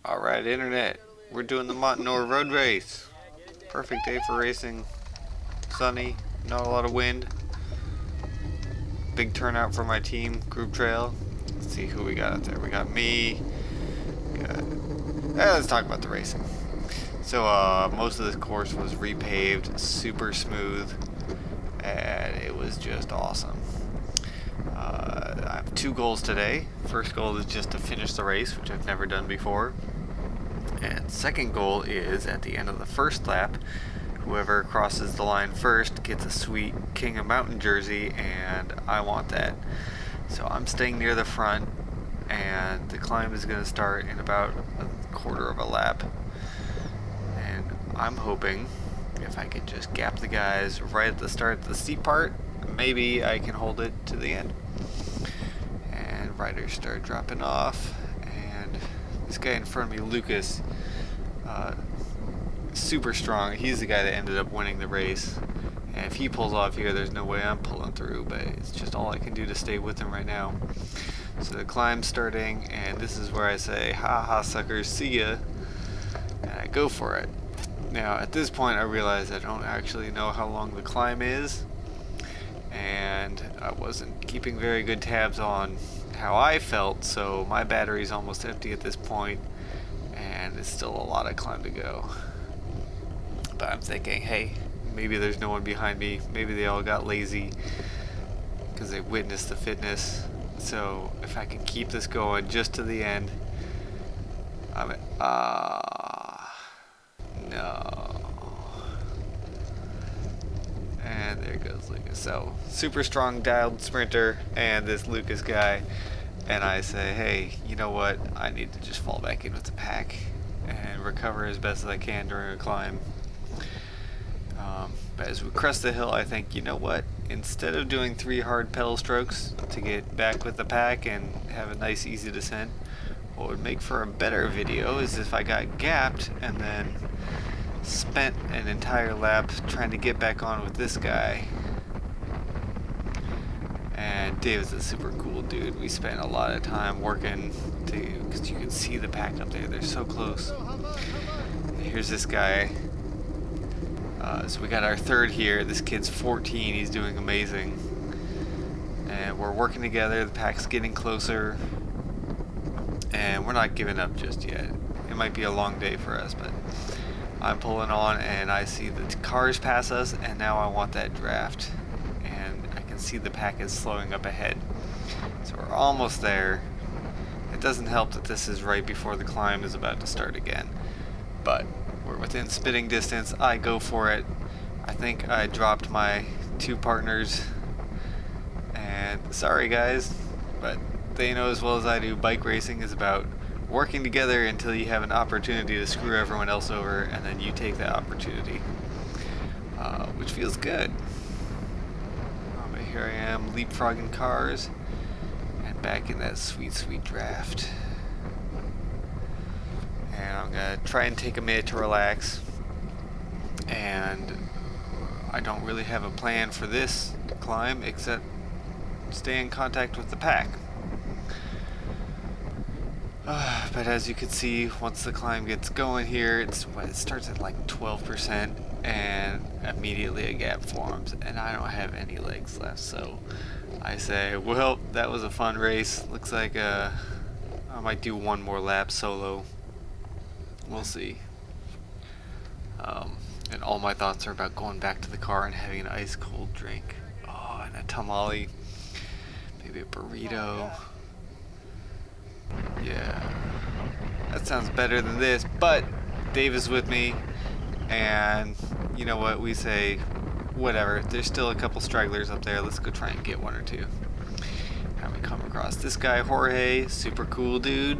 Alright, internet. We're doing the Montinore road race. Perfect day for racing. Sunny, not a lot of wind. Big turnout for my team, group trail. Let's see who we got out there. We got me. Let's talk about the racing. So most of this course was repaved, super smooth, and it was just awesome. I have two goals today. First goal is just to finish the race, which I've never done before. And second goal is at the end of the first lap, whoever crosses the line first gets a sweet King of Mountain jersey, and I want that. So I'm staying near the front, and the climb is going to start in about a quarter of a lap. And I'm hoping if I can just gap the guys right at the start of the steep part, maybe I can hold it to the end. And riders start dropping off, and this guy in front of me, Lucas, super strong. He's the guy that ended up winning the race. And if he pulls off here, there's no way I'm pulling through, but it's just all I can do to stay with him right now. So the climb's starting, and this is where I say, ha ha suckers, see ya, and I go for it. Now at this point I realize I don't actually know how long the climb is, and I wasn't keeping very good tabs on how I felt, so my battery's almost empty at this point, and it's still a lot of climb to go. But I'm thinking, hey, maybe there's no one behind me, maybe they all got lazy because they witnessed the fitness. So if I can keep this going just to the end, no. And there goes Lucas. So super strong dialed sprinter and this Lucas guy, and I say, hey, you know what, I need to just fall back in with the pack and recover as best as I can during a climb. But as we crest the hill, I think, you know what, instead of doing 3 hard pedal strokes to get back with the pack and have a nice easy descent, what would make for a better video is if I got gapped and then spent an entire lap trying to get back on with this guy. And Dave's a super cool dude. We spent a lot of time working because you can see the pack up there. They're so close. Here's this guy. So we got our third here. This kid's 14. He's doing amazing. And we're working together. The pack's getting closer. And we're not giving up just yet. It might be a long day for us, but I'm pulling on, and I see the cars pass us, and now I want that draft. And I can see the pack is slowing up ahead. So we're almost there. It doesn't help that this is right before the climb is about to start again. But we're within spitting distance. I go for it. I think I dropped my 2 partners. And sorry guys, but they know as well as I do, bike racing is about working together until you have an opportunity to screw everyone else over, and then you take that opportunity, which feels good. But here I am leapfrogging cars and back in that sweet, sweet draft. And I'm gonna try and take a minute to relax, and I don't really have a plan for this climb except stay in contact with the pack. But as you can see, once the climb gets going here, it starts at like 12%, and immediately a gap forms, and I don't have any legs left. So I say, well, that was a fun race. Looks like I might do one more lap solo. We'll see. And all my thoughts are about going back to the car and having an ice cold drink. Oh, and a tamale, maybe a burrito. Yeah, that sounds better than this, but Dave is with me, and you know what, we say, whatever, there's still a couple stragglers up there, let's go try and get 1 or 2. And we come across this guy, Jorge, super cool dude.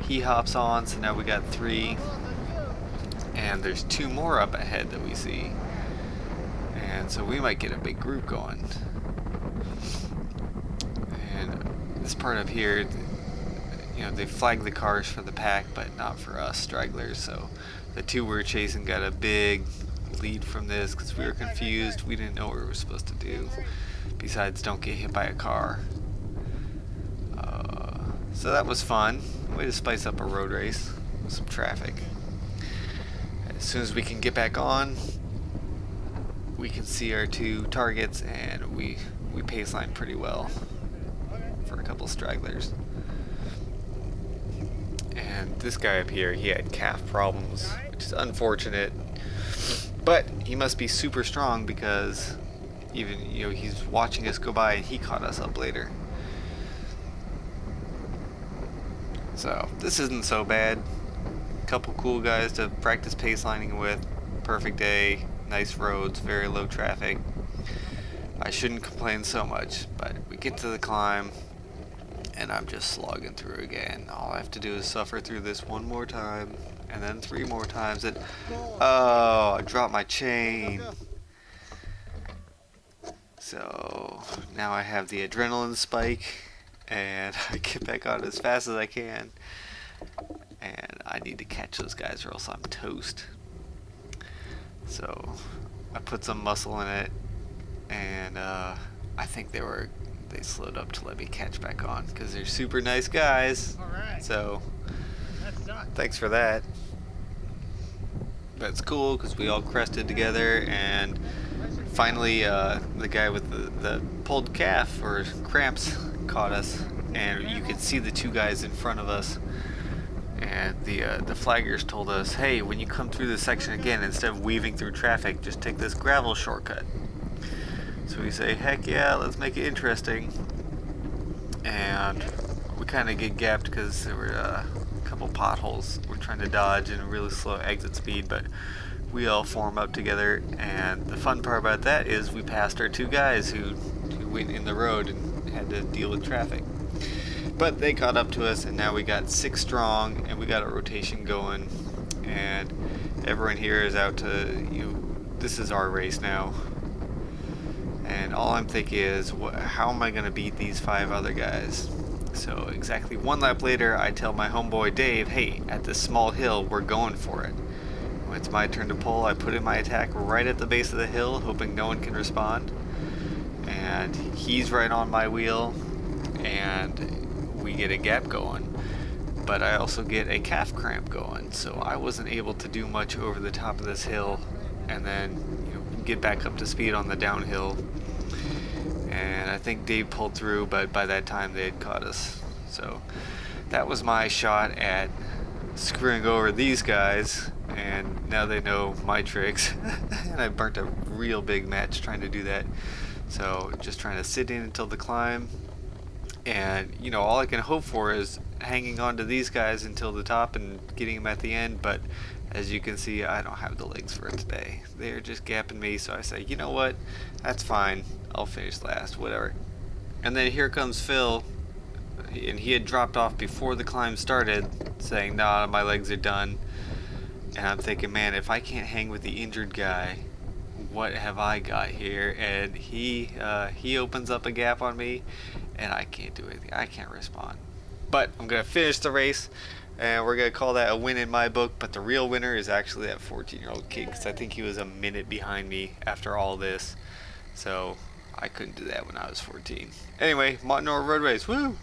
He hops on, so now we got 3, and there's 2 more up ahead that we see, and so we might get a big group going. And this part up here, you know, they flagged the cars for the pack, but not for us stragglers, so the 2 we were chasing got a big lead from this because we were confused. We didn't know what we were supposed to do, besides don't get hit by a car. So that was fun. Way to spice up a road race. some traffic. As soon as we can get back on, we can see our two targets, and we pace line pretty well for a couple stragglers. And this guy up here, he had calf problems, which is unfortunate, but he must be super strong because even, you know, he's watching us go by and he caught us up later. So this isn't so bad. Couple cool guys to practice pace lining with. Perfect day, nice roads, very low traffic. I shouldn't complain so much, but we get to the climb and I'm just slogging through again. All I have to do is suffer through this one more time, and then 3 more times. And oh, I dropped my chain. So now I have the adrenaline spike, and I get back on as fast as I can. And I need to catch those guys or else I'm toast. So I put some muscle in it, and I think they slowed up to let me catch back on because they're super nice guys. Alright. So That's done. thanks for that. That's cool because we all crested together, and finally the guy with the pulled calf or cramps caught us, and you could see the 2 guys in front of us. And the flaggers told us, hey, when you come through this section again, instead of weaving through traffic, just take this gravel shortcut. So we say, heck yeah, let's make it interesting. And we kind of get gapped because there were a couple potholes we're trying to dodge and really slow exit speed, but we all form up together. And the fun part about that is we passed our 2 guys who went in the road and had to deal with traffic. But they caught up to us, and now we got 6 strong, and we got a rotation going, and everyone here is out to, you know, this is our race now. And all I'm thinking is, how am I going to beat these 5 other guys? So exactly 1 lap later, I tell my homeboy Dave, hey, at this small hill, we're going for it. When it's my turn to pull, I put in my attack right at the base of the hill, hoping no one can respond. And he's right on my wheel, and we get a gap going. But I also get a calf cramp going, so I wasn't able to do much over the top of this hill, and then, you know, get back up to speed on the downhill. And I think Dave pulled through, but by that time they had caught us. So that was my shot at screwing over these guys, and now they know my tricks. And I burnt a real big match trying to do that. So just trying to sit in until the climb, and you know, all I can hope for is hanging on to these guys until the top and getting them at the end. But as you can see, I don't have the legs for it today. They're just gapping me, so I say, you know what, that's fine, I'll finish last, whatever. And then here comes Phil, and he had dropped off before the climb started, saying, nah, my legs are done. And I'm thinking, man, if I can't hang with the injured guy, what have I got here? And he opens up a gap on me, and I can't do anything. I can't respond. But I'm gonna finish the race, and we're gonna call that a win in my book. But the real winner is actually that 14-year-old kid, because I think he was a minute behind me after all this. So I couldn't do that when I was 14. Anyway, Montinore Road Race, woo!